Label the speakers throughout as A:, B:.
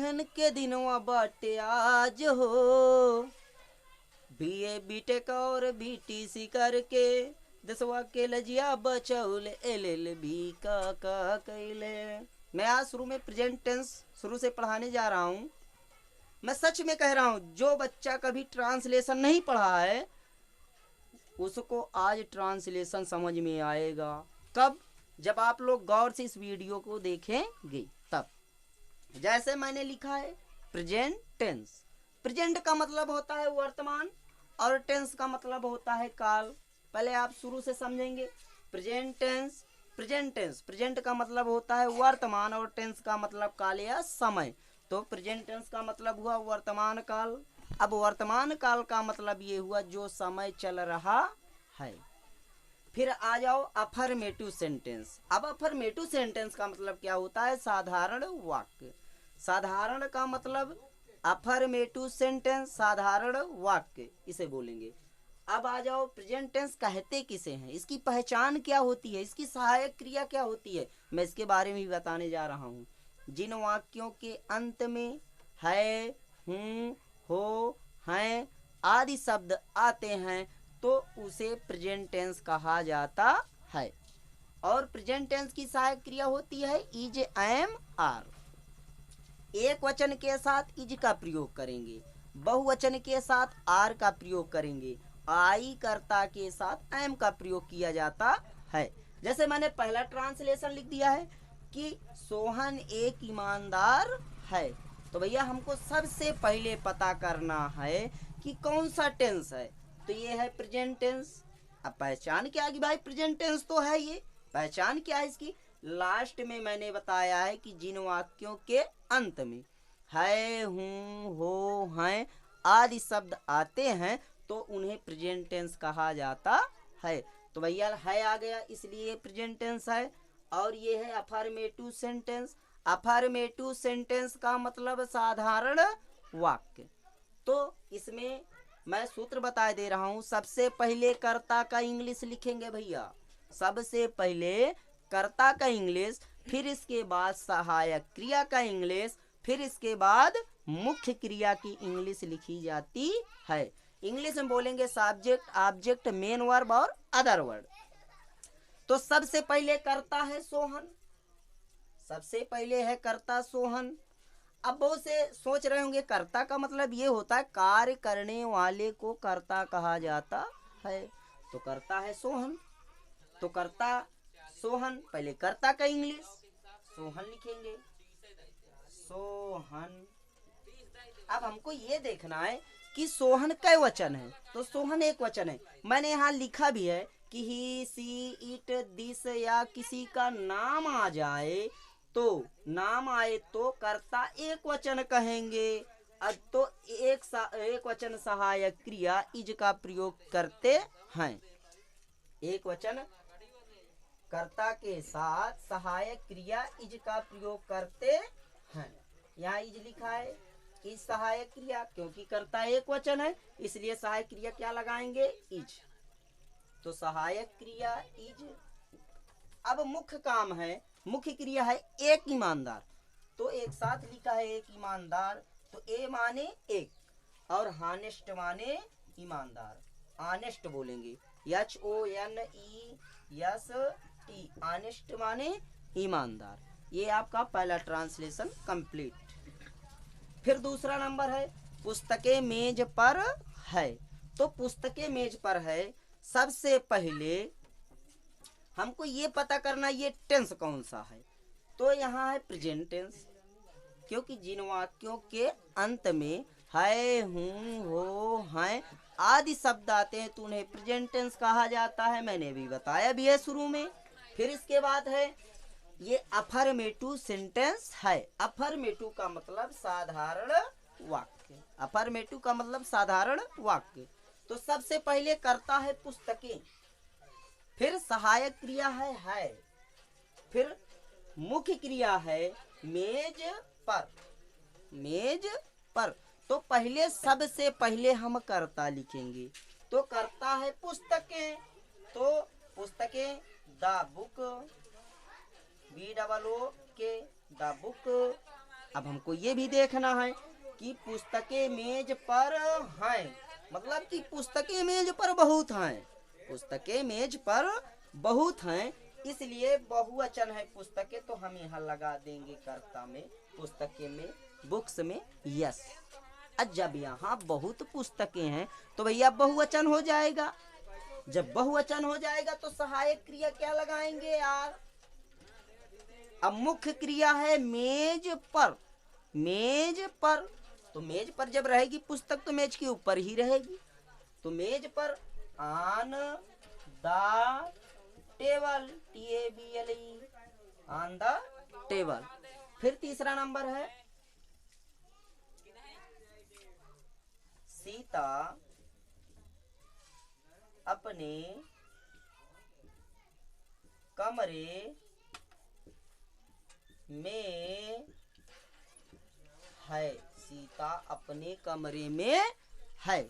A: दुल्हन के दिनवा बाटे आज हो, बीए बीटेक और बीटीसी करके दसवा के लजिया बचौल एलएलबी का कैले। मैं आज शुरू में प्रेजेंट टेंस शुरू से पढ़ाने जा रहा हूँ। मैं सच में कह रहा हूँ, जो बच्चा कभी ट्रांसलेशन नहीं पढ़ा है उसको आज ट्रांसलेशन समझ में आएगा। कब? जब आप लोग गौर से इस वीडियो को देखेंगे तब। जैसे मैंने लिखा है प्रेजेंट टेंस। प्रेजेंट का मतलब होता है वर्तमान और टेंस का मतलब होता है काल। पहले आप शुरू से समझेंगे। Present tense, present tense, present का मतलब होता है वर्तमान और टेंस का मतलब काल या समय। तो प्रेजेंट टेंस का मतलब हुआ वर्तमान काल। अब वर्तमान काल का मतलब ये हुआ जो समय चल रहा है। फिर आ जाओ अफर्मेटिव सेंटेंस। अब अफर्मेटिव सेंटेंस का मतलब क्या होता है? साधारण वाक्य। साधारण का मतलब अफर्मेटिव सेंटेंस, साधारण वाक्य, इसे बोलेंगे। अब आ जाओ प्रेजेंट टेंस कहते किसे हैं, इसकी पहचान क्या होती है, इसकी सहायक क्रिया क्या होती है, मैं इसके बारे में भी बताने जा रहा हूँ। जिन वाक्यों के अंत में है, हूँ, हो, हैं आदि शब्द आते हैं तो उसे प्रेजेंट टेंस कहा जाता है। और प्रेजेंट टेंस की सहायक क्रिया होती है इज, एम, आर। एक वचन के साथ इज का प्रयोग करेंगे, बहुवचन के साथ आर का प्रयोग करेंगे, आई कर्ता के साथ एम का प्रयोग किया जाता है। जैसे मैंने पहला ट्रांसलेशन लिख दिया है कि सोहन एक ईमानदार है। तो भैया हमको सबसे पहले पता करना है कि कौन सा टेंस है। तो ये है प्रेजेंट टेंस। अब पहचान क्या है कि भाई प्रेजेंट टेंस तो है, ये पहचान क्या है इसकी? लास्ट में मैंने बताया है कि जिन वाक्यों के अंत में है, हूँ, हो, हैं आदि शब्द आते हैं तो उन्हें प्रेजेंट टेंस कहा जाता है। तो भैया है आ गया, इसलिए प्रेजेंट टेंस है। और ये है अफर्मेटिव सेंटेंस। अफर्मेटिव सेंटेंस का मतलब साधारण वाक्य। तो इसमें मैं सूत्र बता दे रहा हूँ। सबसे पहले कर्ता का इंग्लिश लिखेंगे भैया, सबसे पहले कर्ता का इंग्लिश, फिर इसके बाद सहायक क्रिया का इंग्लिश, फिर इसके बाद मुख्य क्रिया की इंग्लिश लिखी जाती है। इंग्लिश में बोलेंगे सब्जेक्ट, ऑब्जेक्ट, मेन वर्ब और अदर वर्ड। तो सबसे पहले कर्ता है सोहन, सबसे पहले है कर्ता सोहन। अब बहुत से सोच रहे होंगे कर्ता का मतलब ये होता है कार्य करने वाले को कर्ता कहा जाता है। तो कर्ता है सोहन, तो कर्ता सोहन, पहले कर्ता का इंग्लिश सोहन लिखेंगे, सोहन। अब हमको ये देखना है कि सोहन कै वचन है। तो सोहन एक वचन है। मैंने यहाँ लिखा भी है कि ही, सी, इट, दिस या किसी का नाम आ जाए तो, नाम आए तो कर्ता एक वचन कहेंगे। अब तो एक वचन सहायक क्रिया इज का प्रयोग करते हैं। एक वचन कर्ता के साथ सहायक क्रिया इज का प्रयोग करते हैं। यहाँ इज लिखा है, इज सहायक क्रिया, क्योंकि कर्ता एक वचन है इसलिए सहायक क्रिया क्या लगाएंगे? इज। तो सहायक क्रिया इज। अब मुख्य काम है, मुख्य क्रिया है एक ईमानदार। तो एक साथ लिखा है एक ईमानदार। तो ए माने एक और हानेस्ट माने ईमानदार। ऑनेस्ट बोलेंगे, HONEST, ऑनेस्ट माने ईमानदार। ये आपका पहला ट्रांसलेशन कंप्लीट। फिर दूसरा नंबर है पुस्तकें मेज पर है। तो पुस्तकें मेज पर है, सबसे पहले हमको ये पता करना ये टेंस कौन सा है। तो यहाँ है प्रेजेंट टेंस, क्योंकि जिन वाक्यों के अंत में है, हूँ, हो, हैं आदि शब्द आते हैं तो उन्हें प्रेजेंट टेंस कहा जाता है। मैंने भी बताया भी है शुरू में। फिर इसके बाद है ये अफर्मेटिव सेंटेंस है। अफर्मेटिव का मतलब साधारण वाक्य, अफर्मेटिव का मतलब साधारण वाक्य। तो सबसे पहले करता है पुस्तकें, फिर सहायक क्रिया है, फिर मुख्य क्रिया है मेज पर, मेज पर। तो पहले सबसे पहले हम कर्ता लिखेंगे। तो कर्ता है पुस्तकें, तो पुस्तकें the book, BOOK, the book. अब हमको ये भी देखना है कि पुस्तकें मेज पर हैं, मतलब कि पुस्तकें मेज पर बहुत हैं, पुस्तकें मेज पर बहुत हैं, इसलिए बहुवचन है पुस्तकें, तो हम यहाँ लगा देंगे कर्ता में, पुस्तकें में, बुक्स में, यस। अब जब यहाँ बहुत पुस्तकें हैं तो भैया बहुवचन हो जाएगा, जब बहुवचन हो जाएगा तो सहायक क्रिया क्या लगाएंगे यार। अब मुख्य क्रिया है मेज पर, मेज पर, तो मेज पर जब रहेगी पुस्तक तो मेज के ऊपर ही रहेगी, तो मेज पर on the table, TABLE, on the table. फिर तीसरा नंबर है सीता अपने कमरे में है, सीता अपने कमरे में है।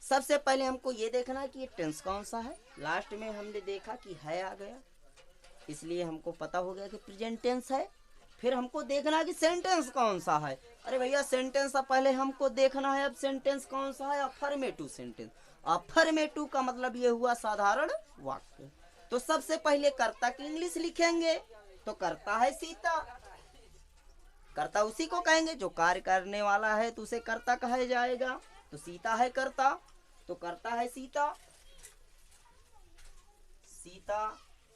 A: सबसे पहले हमको ये देखना कि ये टेंस कौन सा है। लास्ट में हमने देखा कि है आ गया, इसलिए हमको पता हो गया कि प्रेजेंट टेंस है। फिर हमको देखना कि सेंटेंस कौन सा है। अरे भैया सेंटेंस से पहले हमको देखना है अब सेंटेंस कौन सा है, अफर्मेटिव सेंटेंस। अफर्मेटिव का मतलब ये हुआ साधारण वाक्य। तो सबसे पहले कर्ता की इंग्लिश लिखेंगे, तो कर्ता है सीता, कर्ता उसी को कहेंगे जो कार्य करने वाला है, तो उसे कर्ता कहा जाएगा। तो सीता है कर्ता, तो कर्ता है सीता, सीता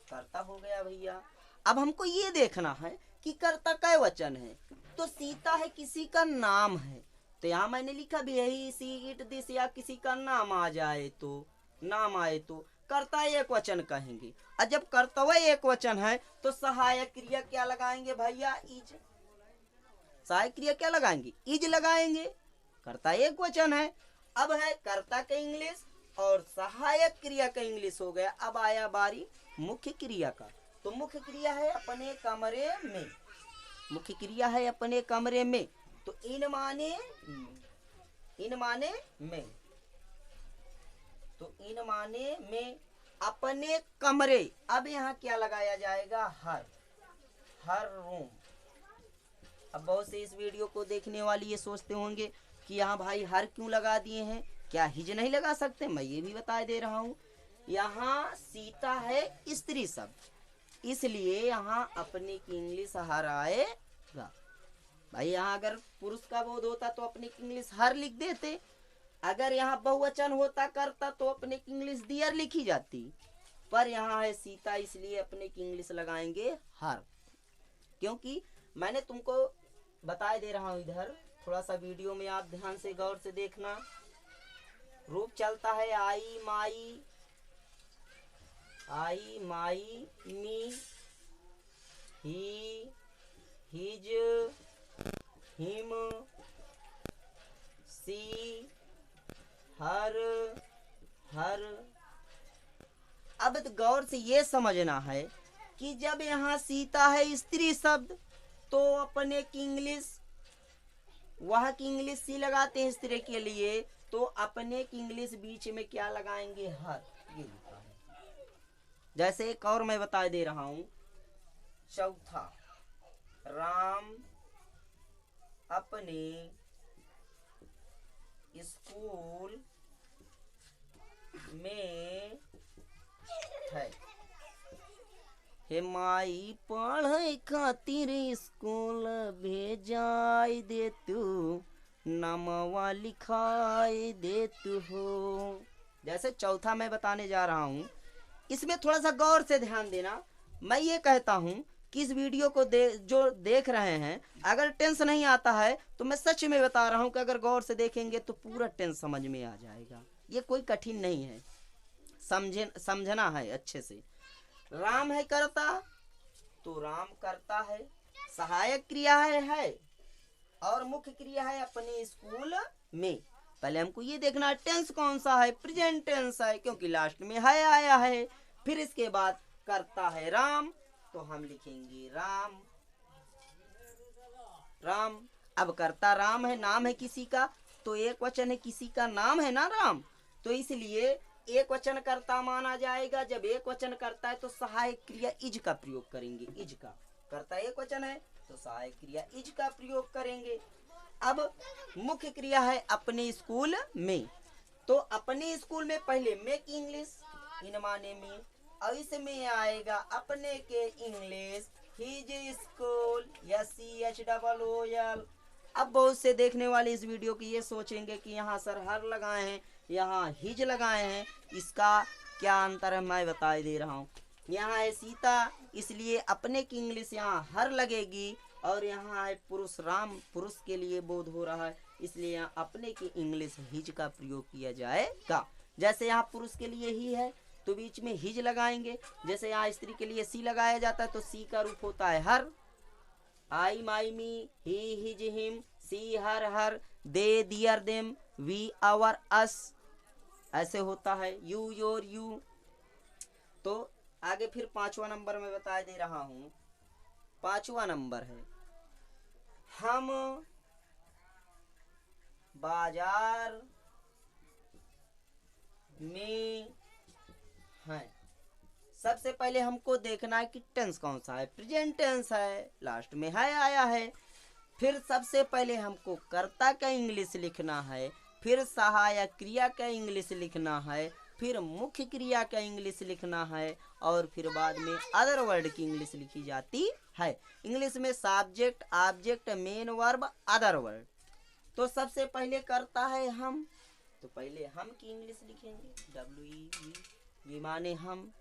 A: कर्ता हो गया भैया। अब हमको ये देखना है कि कर्ता कै वचन है, तो सीता है किसी का नाम है, तो यहाँ मैंने लिखा भी यही सी इट दिस, या किसी का नाम आ जाए तो, नाम आए तो कर्ता एक वचन कहेंगे। और जब कर्तव्य एक वचन है तो सहायक क्रिया क्या लगाएंगे भैया, इज। सहायक क्रिया क्या लगाएंगे, इज लगाएंगे, कर्ता एक वचन है। अब है कर्ता का इंग्लिश और सहायक क्रिया का इंग्लिश हो गया। अब आया बारी मुख्य क्रिया का, तो मुख्य क्रिया है अपने कमरे में, मुख्य क्रिया है अपने कमरे में, तो इन माने में, तो इन माने में अपने कमरे। अब यहाँ क्या लगाया जाएगा, हर रूम। अब बहुत से इस वीडियो को देखने वाली ये सोचते होंगे कि यहाँ भाई हर क्यों लगा दिए हैं, क्या हिज नहीं लगा सकते। मैं ये भी बता दे रहा हूँ, यहाँ सीता है स्त्री शब्द, इसलिए यहाँ अपने की इंग्लिश हर आएगा। भाई यहाँ अगर पुरुष का बोध होता तो अपने की इंग्लिश हर लिख देते, अगर यहाँ बहुवचन होता करता तो अपने की इंग्लिश डियर लिखी जाती, पर यहाँ है सीता इसलिए अपने की इंग्लिश लगाएंगे हर। क्योंकि मैंने तुमको बता दे रहा हूँ, इधर थोड़ा सा वीडियो में आप ध्यान से गौर से देखना। रूप चलता है आई my, me, he, his, him, she, हर। अब गौर से ये समझना है कि जब यहाँ सीता है स्त्री शब्द तो अपने की इंग्लिश, वह की इंग्लिश सी लगाते हैं स्त्री के लिए, तो अपने की इंग्लिश बीच में क्या लगाएंगे, हर। ये लिखा है। जैसे एक और मैं बता दे रहा हूं, चौथा, राम अपने स्कूल में है। हे माई पढ़े खातिर स्कूल भेजाई दे तू, नमवा लिखाई दे तू हो। जैसे चौथा मैं बताने जा रहा हूँ, इसमें थोड़ा सा गौर से ध्यान देना। मैं ये कहता हूँ कि इस वीडियो को जो देख रहे हैं, अगर टेंस नहीं आता है तो मैं सच में बता रहा हूँ कि अगर गौर से देखेंगे तो पूरा टेंस समझ में आ जाएगा। ये कोई कठिन नहीं है, समझना है अच्छे से। राम है करता, तो राम करता है, सहायक क्रिया है और मुख्य क्रिया है अपने स्कूल में। पहले हमको ये देखना है टेंस कौन सा है, प्रेजेंट टेंस है, क्योंकि लास्ट में है आया है। फिर इसके बाद करता है राम, तो हम लिखेंगे राम। अब करता राम है, नाम है किसी का, तो एक वचन है, किसी का नाम है ना राम, तो इसलिए एक वचन करता माना जाएगा। जब एक वचन करता है तो सहायक क्रिया इज का प्रयोग करेंगे, इज का। करता एक वचन है तो सहायक क्रिया इज का प्रयोग करेंगे। अब मुख्य क्रिया है अपने स्कूल में, तो अपने स्कूल में पहले मेक इंग्लिश इन माने में, और इसमें आएगा अपने के इंग्लिश हिज स्कूल या CHOOL। अब बहुत से देखने वाले इस वीडियो की ये सोचेंगे कि यहाँ सर हर लगाए हैं, यहाँ हिज लगाए हैं, इसका क्या अंतर है, मैं बता दे रहा हूँ। यहाँ है सीता, इसलिए अपने की इंग्लिश यहाँ हर लगेगी, और यहाँ है पुरुष राम, पुरुष के लिए बोध हो रहा है, इसलिए यहाँ अपने की इंग्लिश हिज का प्रयोग किया जाएगा। जैसे यहाँ पुरुष के लिए ही है तो बीच में हिज लगाएंगे, जैसे यहाँ स्त्री के लिए सी लगाया जाता है तो सी का रूप होता है her. I my me, he his him, she her her, they their them, we our us, ऐसे होता है, यू योर यू। तो आगे फिर 5वां नंबर में बता दे रहा हूं। 5वां नंबर है हम बाजार में हैं। सबसे पहले हमको देखना है कि टेंस कौन सा है, प्रेजेंट टेंस है, लास्ट में है आया है। फिर सबसे पहले हमको कर्ता का इंग्लिश लिखना है, फिर सहायक क्रिया का इंग्लिश लिखना है, फिर मुख्य क्रिया का इंग्लिश लिखना है, और फिर बाद में अदर वर्ड की इंग्लिश लिखी जाती है। इंग्लिश में subject, object, main verb, other word. तो सबसे पहले करता है हम, तो पहले हम की इंग्लिश लिखेंगे WE माने हम।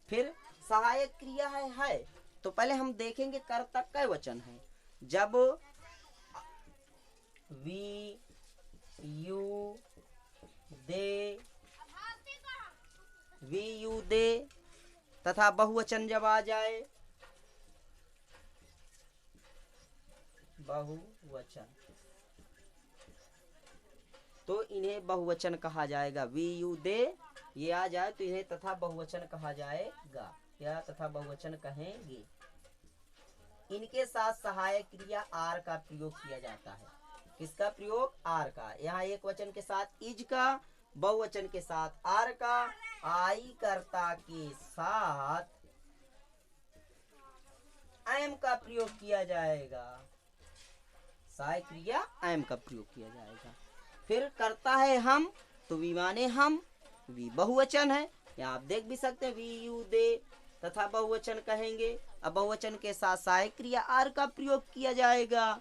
A: फिर सहायक क्रिया है, तो पहले हम देखेंगे कर्ता का वचन है। जब we you they, we you they तथा बहुवचन जब आ जाए, बहुवचन, तो इन्हें बहुवचन कहा जाएगा। वी यू दे ये आ जाए तो इन्हें तथा बहुवचन कहा जाएगा, या तथा बहुवचन कहेंगे। इनके साथ सहायक क्रिया आर का प्रयोग किया जाता है। किसका प्रयोग? आर का। यहाँ एक वचन के साथ इज का, बहुवचन के साथ आर का, आई कर्ता के साथ एम का प्रयोग किया जाएगा। सहायक क्रिया एम का प्रयोग किया जाएगा। फिर करता है हम, तो वी माने हम, वी बहुवचन है, यहाँ आप देख भी सकते हैं, वी यू दे तथा बहुवचन कहेंगे। अब बहुवचन के साथ सहायक क्रिया आर का प्रयोग किया जाएगा,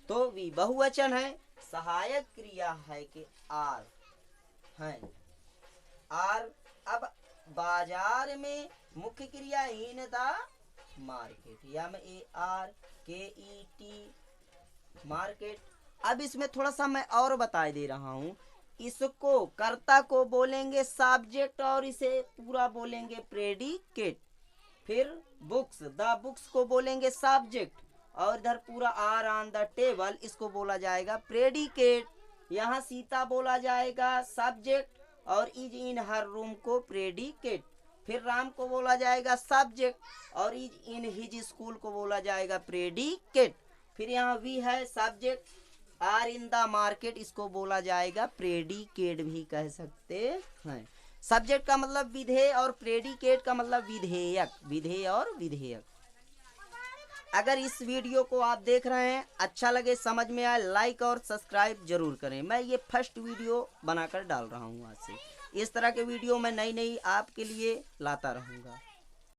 A: तो वी बहुवचन है, सहायक क्रिया है कि आर है, आर। अब बाजार में मुख्य क्रिया इन द मार्केट, MARKET, मार्केट। अब इसमें थोड़ा सा मैं और बता दे रहा हूँ। इसको कर्ता को बोलेंगे सब्जेक्ट, और इसे पूरा बोलेंगे प्रेडिकेट। फिर बुक्स, द बुक्स को बोलेंगे सब्जेक्ट, और इधर पूरा आर ऑन द टेबल इसको बोला जाएगा प्रेडिकेट। यहाँ सीता बोला जाएगा सब्जेक्ट, और इज इन हर रूम को प्रेडिकेट। फिर राम को बोला जाएगा सब्जेक्ट, और इज इन हिज स्कूल को बोला जाएगा प्रेडिकेट। फिर यहाँ वी है subject, are in the market इसको बोला जाएगा प्रेडिकेट भी कह सकते हैं। सब्जेक्ट का मतलब विधेय और प्रेडिकेट का मतलब विधेयक, विधेय और विधेयक। अगर इस वीडियो को आप देख रहे हैं, अच्छा लगे, समझ में आए, लाइक और सब्सक्राइब जरूर करें। मैं ये फर्स्ट वीडियो बनाकर डाल रहा हूँ आज से। इस तरह के वीडियो मैं नई नई आपके लिए लाता रहूँगा।